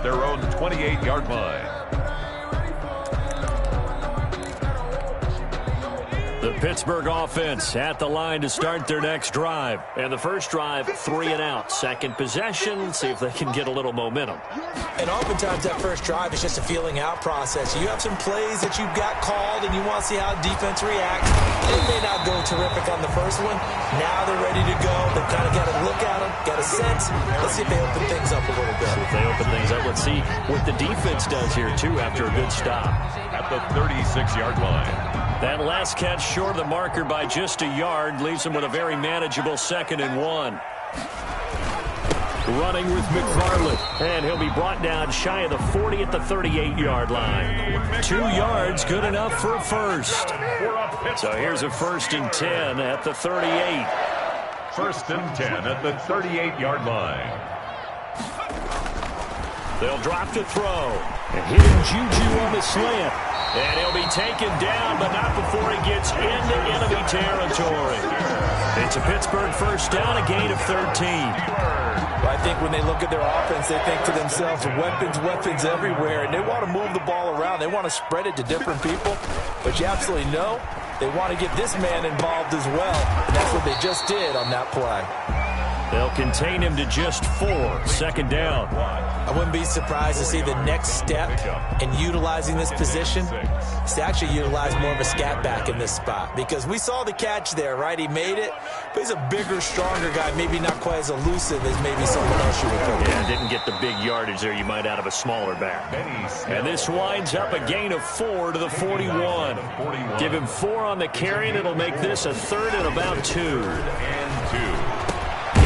at their own 28-yard line. The Pittsburgh offense at the line to start their next drive. And the first drive, 3 and out. Second possession, see if they can get a little momentum. And oftentimes that first drive is just a feeling out process. You have some plays that you've got called and you want to see how defense reacts. It may not go terrific on the first one. Now they're ready to go. They've kind of got to look at them, got a sense. Let's see if they open things up a little bit. See if they open things up. Let's see what the defense does here, too, after a good stop. At the 36-yard line. That last catch short of the marker by just a yard leaves him with a very manageable 2nd and 1. Running with McFarland, and he'll be brought down shy of the 40 at the 38-yard line. 2 yards, good enough for a first. So here's a 1st and 10 at the 38. 1st and 10 at the 38-yard line. They'll drop to throw. And hitting Juju on the slant. And he'll be taken down, but not before he gets into enemy territory. It's a Pittsburgh first down, a gain of 13. Well, I think when they look at their offense, they think to themselves, weapons everywhere, and they want to move the ball around. They want to spread it to different people, but you absolutely know they want to get this man involved as well, and that's what they just did on that play. They'll contain him to just 4. 2nd down. I wouldn't be surprised to see the next step in utilizing this position is to actually utilize more of a scat back in this spot. Because we saw the catch there, right? He made it, but he's a bigger, stronger guy, maybe not quite as elusive as maybe someone else you would think. Yeah, didn't get the big yardage there you might out of a smaller back. And this winds up a gain of 4 to the 41. Give him 4 on the carry, and it'll make this a 3rd and about 2.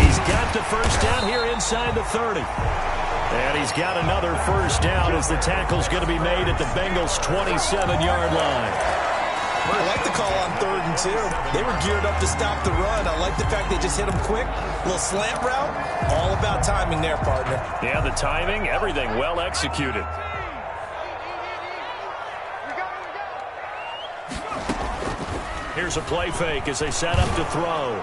He's got the first down here inside the 30. And he's got another first down as the tackle's going to be made at the Bengals' 27-yard line. I like the call on 3rd and 2. They were geared up to stop the run. I like the fact they just hit him quick. A little slant route. All about timing there, partner. Yeah, the timing, everything well executed. Here's a play fake as they set up to throw.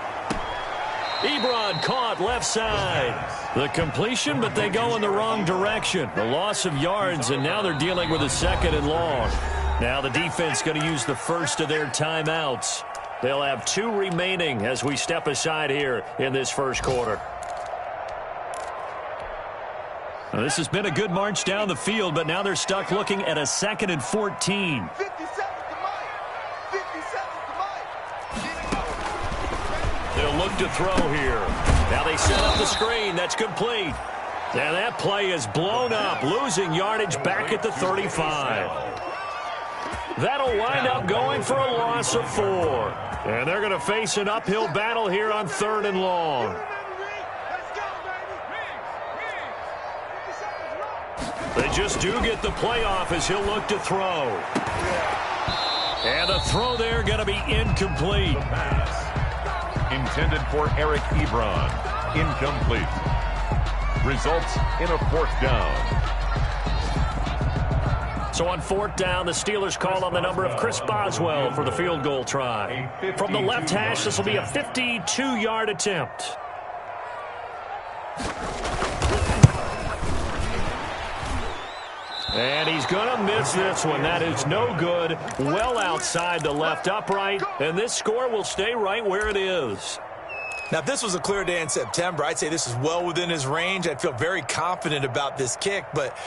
Ebron caught left side. The completion, but they go in the wrong direction. The loss of yards, and now they're dealing with a 2nd and long. Now the defense going to use the first of their timeouts. They'll have 2 remaining as we step aside here in this first quarter. Now, this has been a good march down the field, but now they're stuck looking at a 2nd and 14. They'll look to throw here. Now they set up the screen. That's complete. And that play is blown up, losing yardage back at the 35. That'll wind up going for a loss of 4. And they're going to face an uphill battle here on 3rd and long. They just do get the play off as he'll look to throw. And the throw there going to be incomplete. Intended for Eric Ebron. Incomplete. Results in a 4th down. So on 4th down, the Steelers call on the number of Chris Boswell for the field goal try. From the left hash, this will be a 52-yard attempt. And he's going to miss this one. That is no good. Well outside the left upright. And this score will stay right where it is. Now, if this was a clear day in September, I'd say this is well within his range. I'd feel very confident about this kick. But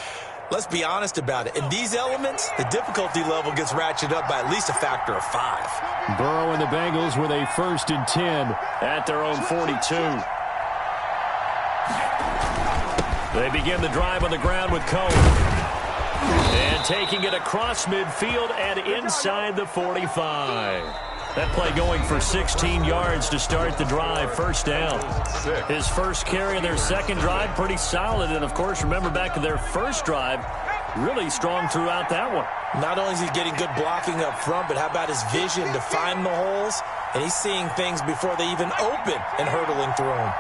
let's be honest about it. In these elements, the difficulty level gets ratcheted up by at least a factor of 5. Burrow and the Bengals with a 1st and 10 at their own 42. They begin the drive on the ground with Cohen. And taking it across midfield and inside the 45. That play going for 16 yards to start the drive. First down. His first carry of their second drive, pretty solid. And, of course, remember back to their first drive, really strong throughout that one. Not only is he getting good blocking up front, but how about his vision to find the holes? And he's seeing things before they even open and hurtling through them.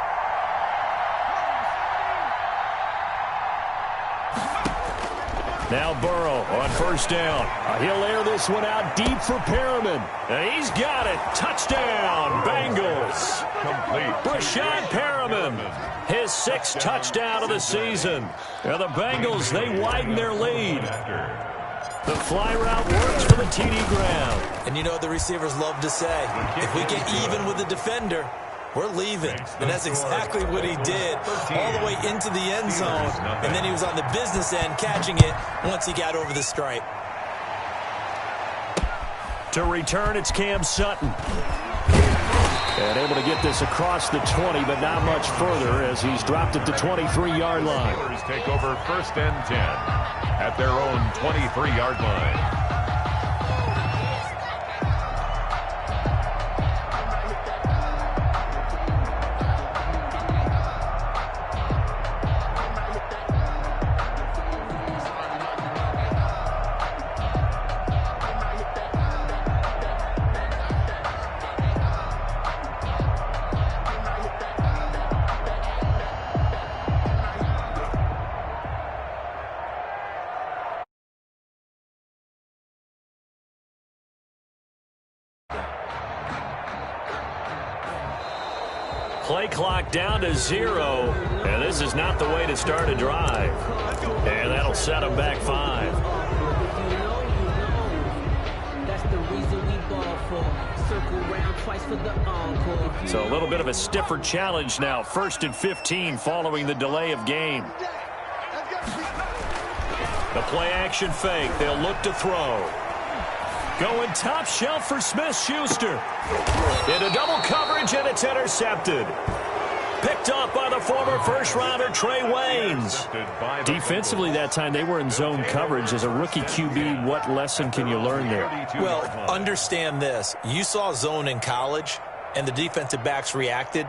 Now Burrow on first down. He'll air this one out deep for Perriman. And he's got it. Touchdown, Bengals. Complete. Breshad Perriman, his 6th touchdown of the season. Now the Bengals, they widen their lead. The fly route works for the TD ground. And you know the receivers love to say, if we get even with the defender, we're leaving. And that's exactly what he did all the way into the end zone. And then he was on the business end catching it once he got over the stripe. To return, it's Cam Sutton. And able to get this across the 20, but not much further as he's dropped at the 23-yard line. Steelers take over 1st and 10 at their own 23-yard line. Play clock down to 0, and this is not the way to start a drive. And that'll set them back 5. So a little bit of a stiffer challenge now. 1st and 15 following the delay of game. The play action fake. They'll look to throw. Going top shelf for Smith-Schuster. Into double coverage, and it's intercepted. Picked off by the former first-rounder Trey Waynes. Defensively that time, they were in zone coverage. As a rookie QB, what lesson can you learn there? Well, understand this. You saw zone in college, and the defensive backs reacted,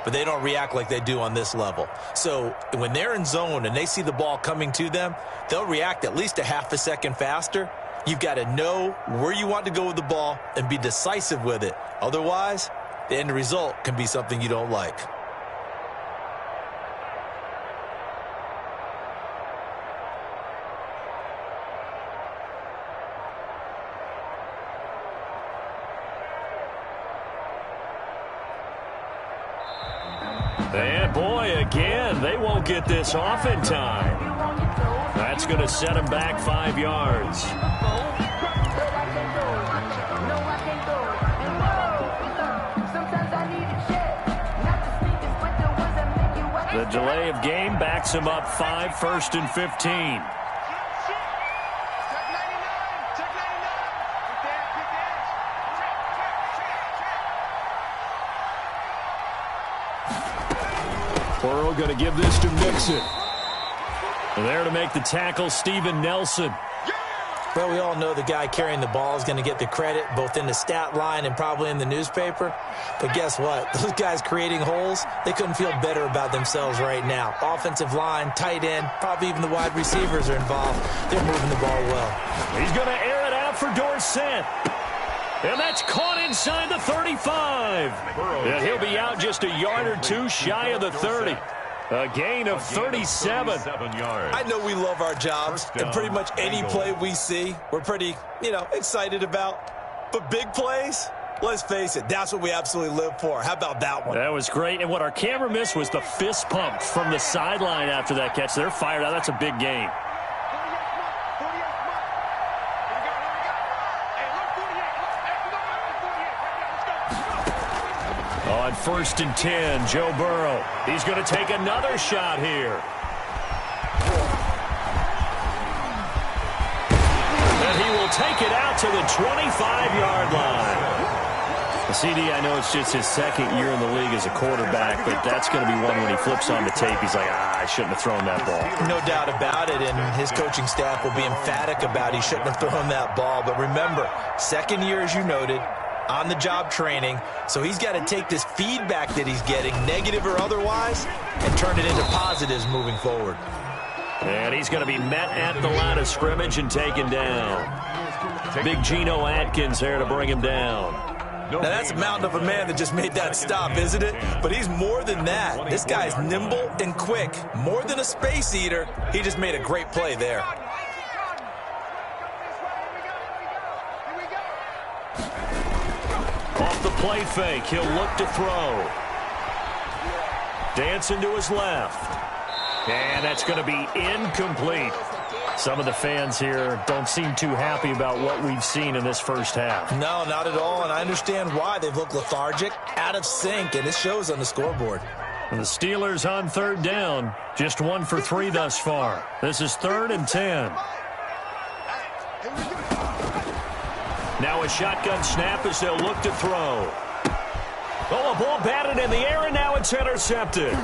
but they don't react like they do on this level. So when they're in zone and they see the ball coming to them, they'll react at least a half a second faster. You've got to know where you want to go with the ball and be decisive with it. Otherwise, the end result can be something you don't like. And boy, again, they won't get this off in time. That's going to set them back 5 yards. The delay of game backs him up 5, 1st and 15. Burrow going to give this to Mixon. There to make the tackle, Steven Nelson. Well, we all know the guy carrying the ball is going to get the credit both in the stat line and probably in the newspaper. But guess what? Those guys creating holes, they couldn't feel better about themselves right now. Offensive line, tight end, probably even the wide receivers are involved. They're moving the ball well. He's going to air it out for Dorsett. And that's caught inside the 35. And he'll be out just a yard or two shy of the 30. A gain of 37. I know we love our jobs, and pretty much any play we see, we're pretty, excited about. But big plays, let's face it, that's what we absolutely live for. How about that one? That was great. And what our camera missed was the fist pump from the sideline after that catch. They're fired out. That's a big gain. On 1st and 10, Joe Burrow. He's going to take another shot here. And he will take it out to the 25-yard line. The CD, I know it's just his 2nd year in the league as a quarterback, but that's going to be one when he flips on the tape. He's like, I shouldn't have thrown that ball. No doubt about it, and his coaching staff will be emphatic about he shouldn't have thrown that ball. But remember, 2nd year, as you noted, on-the-job training, so he's got to take this feedback that he's getting, negative or otherwise, and turn it into positives moving forward. And he's going to be met at the line of scrimmage and taken down. Big Geno Atkins there to bring him down. Now, that's a mountain of a man that just made that stop, isn't it? But he's more than that. This guy's nimble and quick. More than a space eater, he just made a great play there. play fake. He'll look to throw. Dancing to his left. And that's going to be incomplete. Some of the fans here don't seem too happy about what we've seen in this first half. No, not at all, and I understand why. They've looked lethargic, out of sync, and it shows on the scoreboard. And the Steelers on third down, just 1 for 3 thus far. This is 3rd and 10. Now a shotgun snap as they'll look to throw. Oh, a ball batted in the air, and now it's intercepted.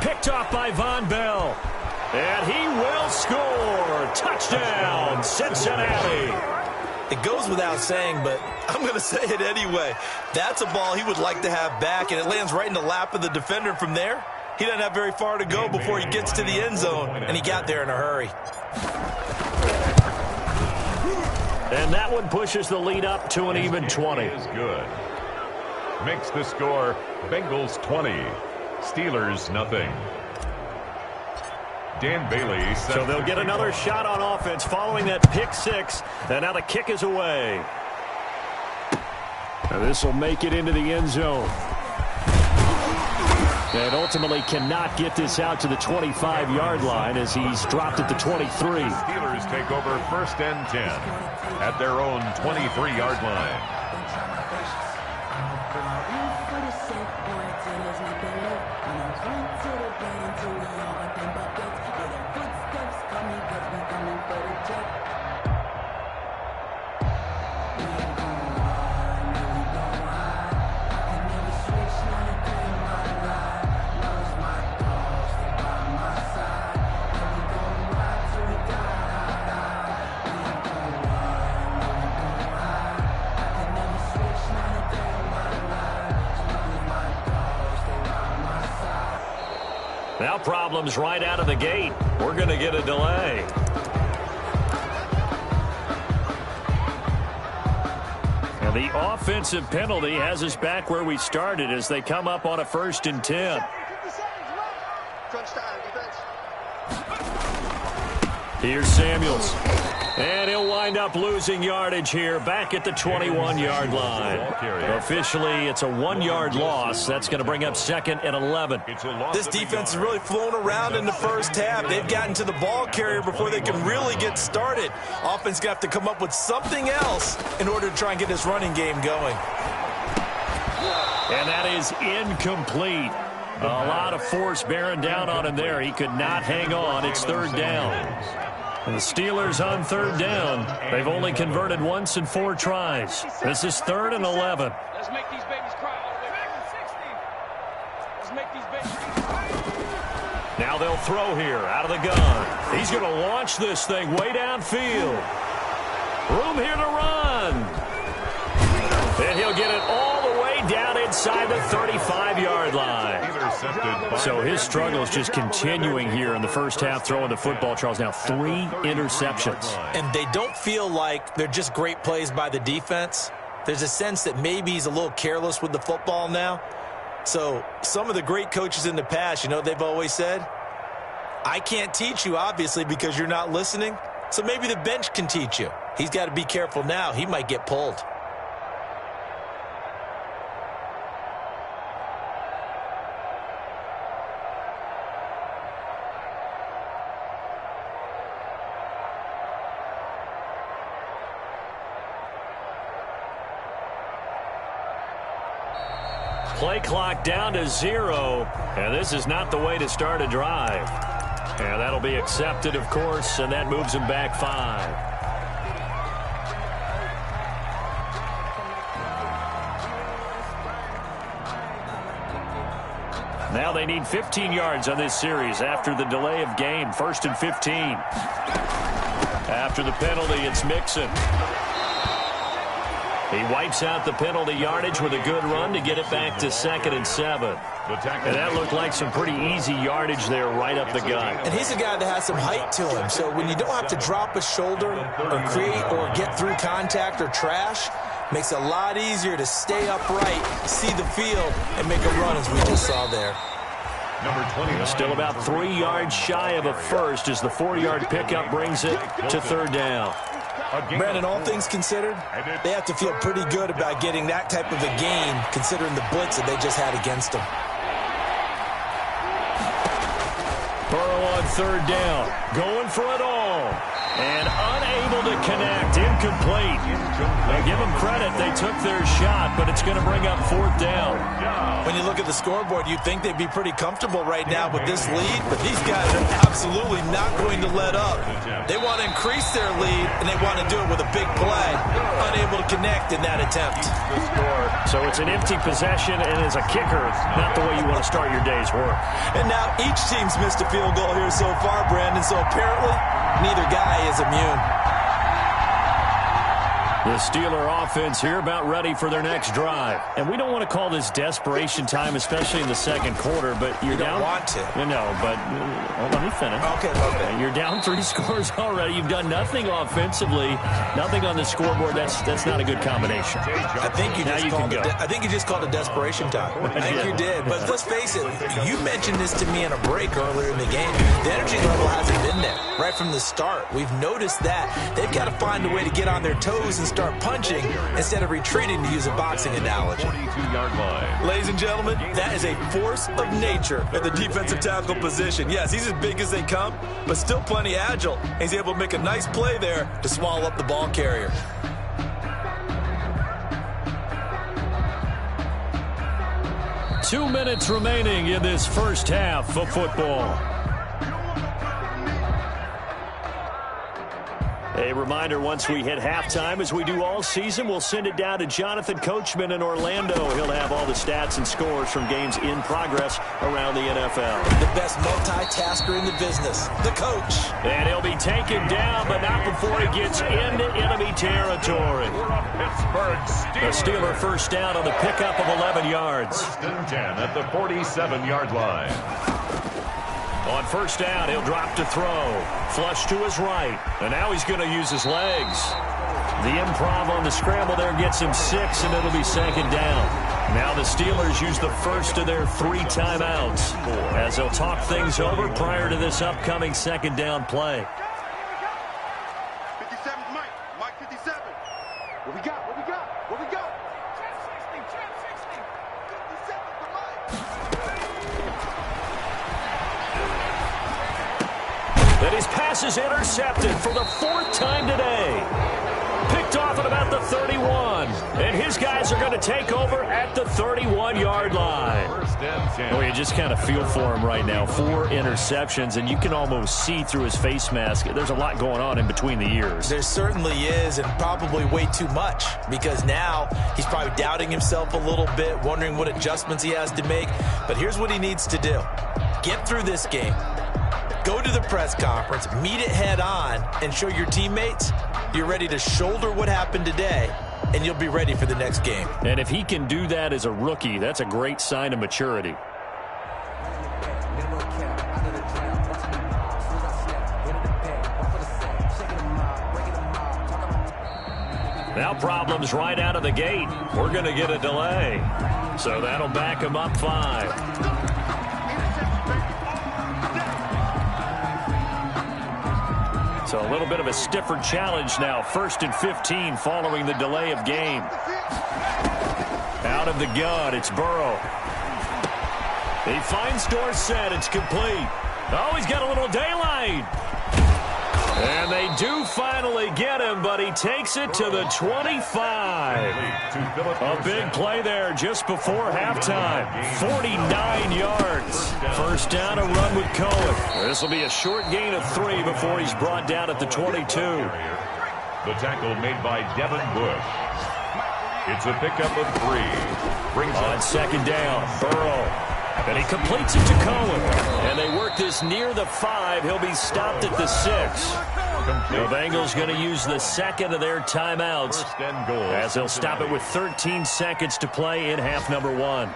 Picked off by Von Bell. And he will score. Touchdown, Cincinnati. It goes without saying, but I'm going to say it anyway. That's a ball he would like to have back, and it lands right in the lap of the defender from there. He doesn't have very far to go before he gets to the end zone, and he got there in a hurry. And that one pushes the lead up to an even 20. Is good. Makes the score Bengals 20, Steelers nothing. Dan Bailey. So they'll get another shot on offense following that pick six. And now the kick is away. And this will make it into the end zone. And ultimately cannot get this out to the 25-yard line as he's dropped at the 23. Steelers take over 1st and 10 at their own 23-yard line. Now problems right out of the gate. We're going to get a delay. And the offensive penalty has us back where we started as they come up on a 1st and 10. Here's Samuels. And he'll wind up losing yardage here back at the 21-yard line. Officially, it's a 1-yard loss. That's going to bring up 2nd and 11. This defense has really flown around in the first half. They've gotten to the ball carrier before they can really get started. Offense going to have to come up with something else in order to try and get this running game going. And that is incomplete. A lot of force bearing down on him there. He could not hang on. It's 3rd down. And the Steelers on 3rd down. They've only converted once in 4 tries. This is 3rd and 11. Let's make these babies cry all the way back to 60. Let's make these babies cry. Now they'll throw here out of the gun. He's going to launch this thing way downfield. Room here to run. And he'll get it all the way down inside the 35-yard line. So his struggle is just continuing here in the first half, throwing the football, Charles. Now 3 interceptions. And they don't feel like they're just great plays by the defense. There's a sense that maybe he's a little careless with the football now. So some of the great coaches in the past, you know, they've always said, I can't teach you, obviously, because you're not listening. So maybe the bench can teach you. He's got to be careful now. He might get pulled. Play clock down to 0, and this is not the way to start a drive. And that'll be accepted, of course, and that moves him back 5. Now they need 15 yards on this series after the delay of game. 1st and 15. After the penalty, it's Mixon. He wipes out the penalty yardage with a good run to get it back to 2nd and 7. And that looked like some pretty easy yardage there right up the gut. And he's a guy that has some height to him. So when you don't have to drop a shoulder or create or get through contact or trash, makes it a lot easier to stay upright, see the field, and make a run as we just saw there. Number 20. Still about 3 yards shy of a first as the 4-yard pickup brings it to 3rd down. Brandon, all things considered, they have to feel pretty good about getting that type of a gain, considering the blitz that they just had against them. Burrow on third down, going for it all, and unable to connect, incomplete. Now give them credit, they took their shot, but it's going to bring up fourth down. When you look at the scoreboard, you'd think they'd be pretty comfortable right now with this lead, but these guys are absolutely not going to let up. They want to increase their lead, and they want to do it with a big play. Unable to connect in that attempt. So it's an empty possession, and as a kicker, not the way you want to start your day's work. And now each team's missed a field goal here so far, Brandon, so apparently neither guy is immune. The Steeler offense here about ready for their next drive. And we don't want to call this desperation time, especially in the second quarter, but you're down. You don't want to. No, but let me finish. Okay. You're down 3 scores already. You've done nothing offensively, nothing on the scoreboard. That's not a good combination. I think you just called it desperation time. I think you did. But let's face it, you mentioned this to me in a break earlier in the game. The energy level hasn't been there right from the start. We've noticed that. They've got to find a way to get on their toes and start punching instead of retreating, to use a boxing analogy. 42-yard line. Ladies and gentlemen, that is a force of nature at the defensive tackle position. Yes, he's as big as they come, but still plenty agile. He's able to make a nice play there to swallow up the ball carrier. Two minutes remaining in this first half of football. A reminder, once we hit halftime, as we do all season, we'll send it down to Jonathan Coachman in Orlando. He'll have all the stats and scores from games in progress around the NFL. The best multitasker in the business, the coach. And he'll be taken down, but not before he gets into enemy territory. The Steeler first down on the pickup of 11 yards. First and 10 at the 47-yard line. On first down, he'll drop to throw. Flush to his right. And now he's going to use his legs. The improv on the scramble there gets him 6, and it'll be second down. Now the Steelers use the first of their 3 timeouts as they'll talk things over prior to this upcoming second down play. 57, Mike 57. What we got? What we got? What we got? 10-16, 10-16. 57 to Mike. That his pass is intercepted for the 4th time today. Picked off at about the 31. And his guys are going to take over at the 31-yard line. First and 10. Well, you just kind of feel for him right now. 4 interceptions, and you can almost see through his face mask. There's a lot going on in between the ears. There certainly is, and probably way too much, because now he's probably doubting himself a little bit, wondering what adjustments he has to make. But here's what he needs to do. Get through this game. Go to the press conference, meet it head on, and show your teammates you're ready to shoulder what happened today, and you'll be ready for the next game. And if he can do that as a rookie, that's a great sign of maturity. Now problems right out of the gate. We're going to get a delay. So that'll back him up 5. So a little bit of a stiffer challenge now. 1st and 15 following the delay of game. Out of the gun, it's Burrow. He finds Dorsett. It's complete. Oh, he's got a little daylight. And they do finally get him, but he takes it to the 25. A big play there just before halftime. 49 yards. First down, a run with Cohen. This will be a short gain of 3 before he's brought down at the 22. The tackle made by Devin Bush. It's a pickup of 3. Brings On up second down, Burrow. And he completes it to Cohen. And they work this near the 5. He'll be stopped at the 6. The Bengals going to use the second of their timeouts first and goal. as they'll stop it with 13 seconds to play in half number 1.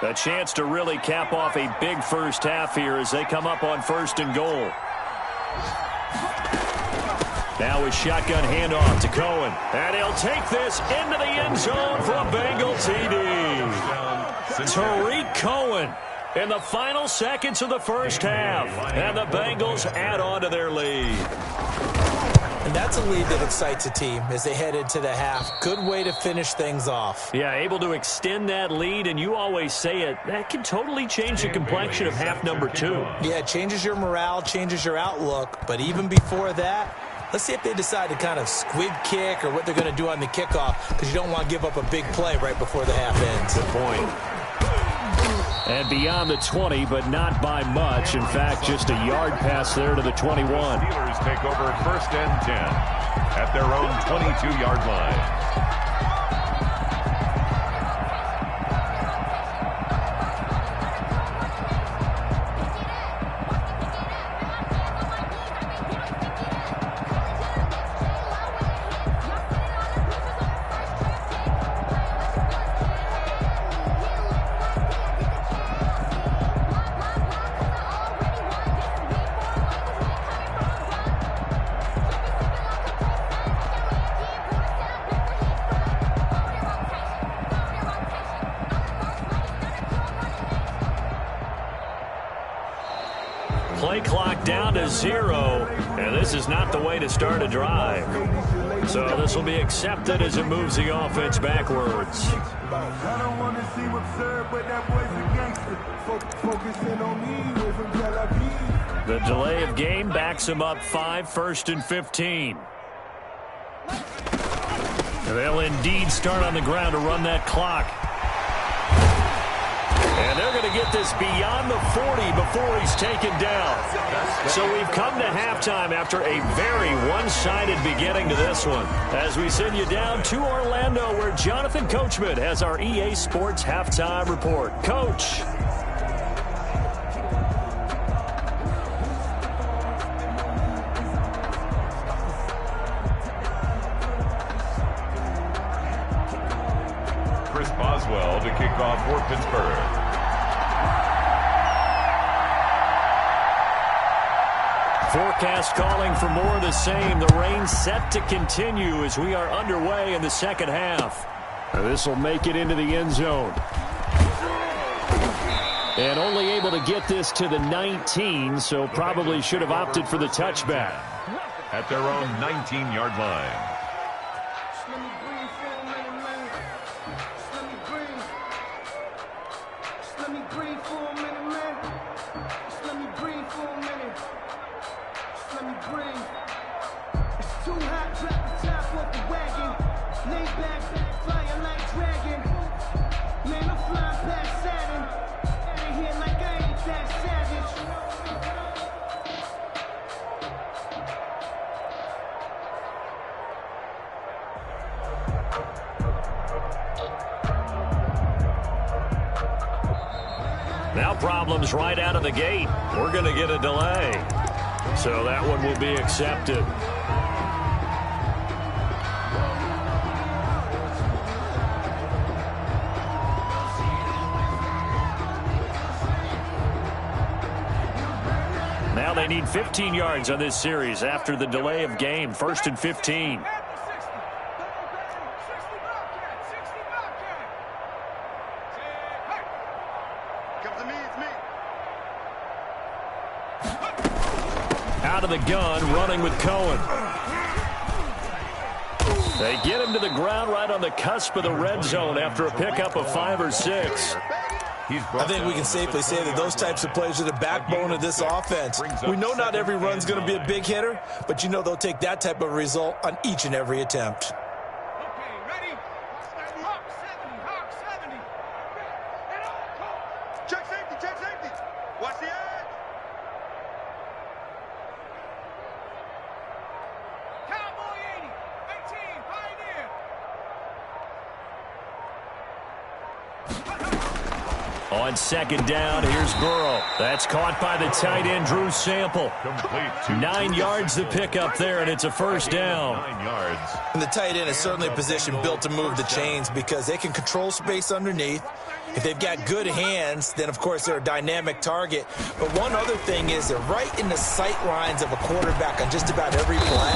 A chance to really cap off a big first half here as they come up on 1st and goal. Now a shotgun handoff to Cohen. And he'll take this into the end zone for a Bengal TD. Tariq Cohen in the final seconds of the first half. And the Bengals add on to their lead. And that's a lead that excites a team as they head into the half. Good way to finish things off. Yeah, able to extend that lead, and you always say it, that can totally change the complexion of half number 2. Yeah, it changes your morale, changes your outlook. But even before that, let's see if they decide to kind of squib kick or what they're going to do on the kickoff, because you don't want to give up a big play right before the half ends. Good point. And beyond the 20, but not by much. In fact, just a yard pass there to the 21. Steelers take over 1st and 10 at their own 22-yard line. Play clock down to 0, and this is not the way to start a drive. So this will be accepted as it moves the offense backwards. I don't want to seem absurd, but that boy's a gangster. Focusing on me with him till I pee. The delay of game backs him up 5, 1st and 15. They'll indeed start on the ground to run that clock. And they're going to get this beyond the 40 before he's taken down. So we've come to halftime after a very one-sided beginning to this one. As we send you down to Orlando, where Jonathan Coachman has our EA Sports Halftime Report. Coach. Chris Boswell to kick off for Pittsburgh. Forecast calling for more of the same. The rain set to continue as we are underway in the second half. This will make it into the end zone. And only able to get this to the 19, so probably should have opted for the touchback. At their own 19-yard line. Now problems right out of the gate. We're going to get a delay. So that one will be accepted. Now they need 15 yards on this series after the delay of game. 1st and 15. Out of the gun, running with Cohen. They get him to the ground right on the cusp of the red zone after a pickup of 5 or 6. I think we can safely say that those types of plays are the backbone of this offense. We know not every run's going to be a big hitter, but you know they'll take that type of result on each and every attempt. Okay, ready? Hawk 70, Hawk 70. Check safety, check safety. Watch the edge. Cowboy 80, 18, Pioneer. On 2nd down, here's Burrow. That's caught by the tight end, Drew Sample. Complete 9 yards to pick up there, and it's a first down. 9 yards. And the tight end is certainly a position built to move the chains because they can control space underneath. If they've got good hands, then, of course, they're a dynamic target. But one other thing is they're right in the sight lines of a quarterback on just about every play,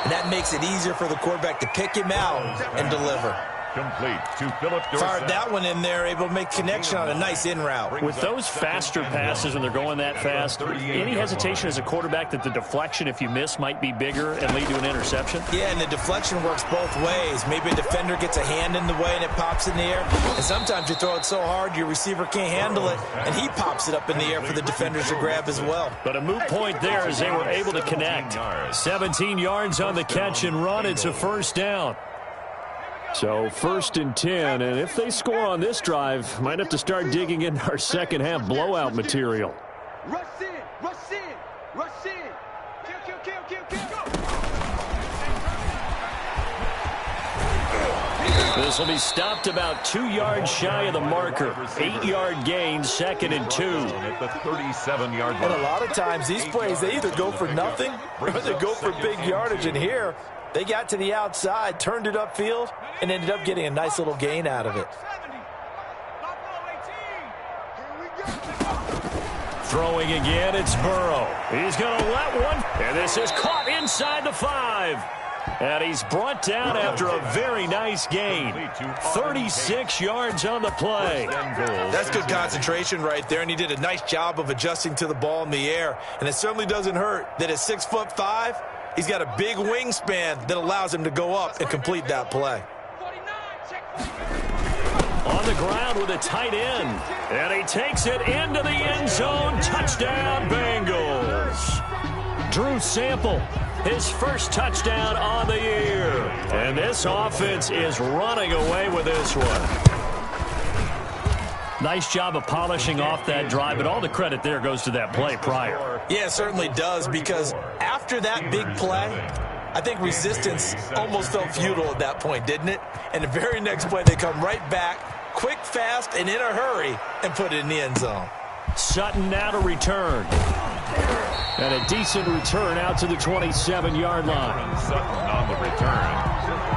and that makes it easier for the quarterback to pick him out and deliver. Complete to Philip Dorsett. Fired that one in there, able to make connection on a nice in route. With those faster passes when they're going that fast, any hesitation as a quarterback that the deflection, if you miss, might be bigger and lead to an interception? Yeah, and the deflection works both ways. Maybe a defender gets a hand in the way and it pops in the air. And sometimes you throw it so hard your receiver can't handle it, and he pops it up in the air for the defenders to grab as well. But a moot point there as they were able to connect. 17 yards on the catch and run. It's a first down. So 1st and 10, and if they score on this drive, might have to start digging into our second half blowout material. Rush in, rush in, rush in. Kill, kill, kill, kill, kill. This will be stopped about 2 yards shy of the marker. 8-yard gain, 2nd and 2. At the 37-yard line. And a lot of times these plays, they either go for nothing or they go for big yardage. And here, they got to the outside, turned it upfield, and ended up getting a nice little gain out of it. Throwing again, it's Burrow. He's going to let one, and this is caught inside the 5. And he's brought down after a very nice gain. 36 yards on the play. That's good concentration right there, and he did a nice job of adjusting to the ball in the air. And it certainly doesn't hurt that at 6'5", he's got a big wingspan that allows him to go up and complete that play. On the ground with a tight end. And he takes it into the end zone. Touchdown, Bengals. Drew Sample, his first touchdown on the year. And this offense is running away with this one. Nice job of polishing off that drive, but all the credit there goes to that play prior. Yeah, it certainly does, because after that big play, I think resistance almost felt futile at that point, didn't it? And the very next play, they come right back, quick, fast, and in a hurry, and put it in the end zone. Sutton now to return. And a decent return out to the 27-yard line. Sutton on the return.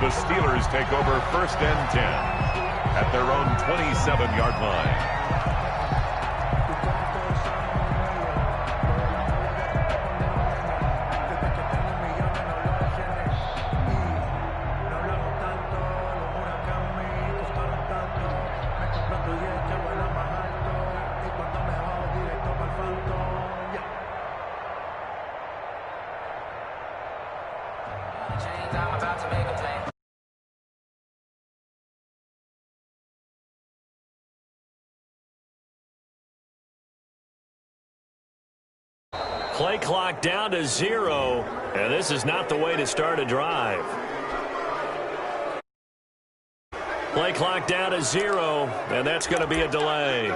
The Steelers take over 1st and 10 at their own 27-yard line. Play clock down to 0, and this is not the way to start a drive. Play clock down to 0, and that's going to be a delay.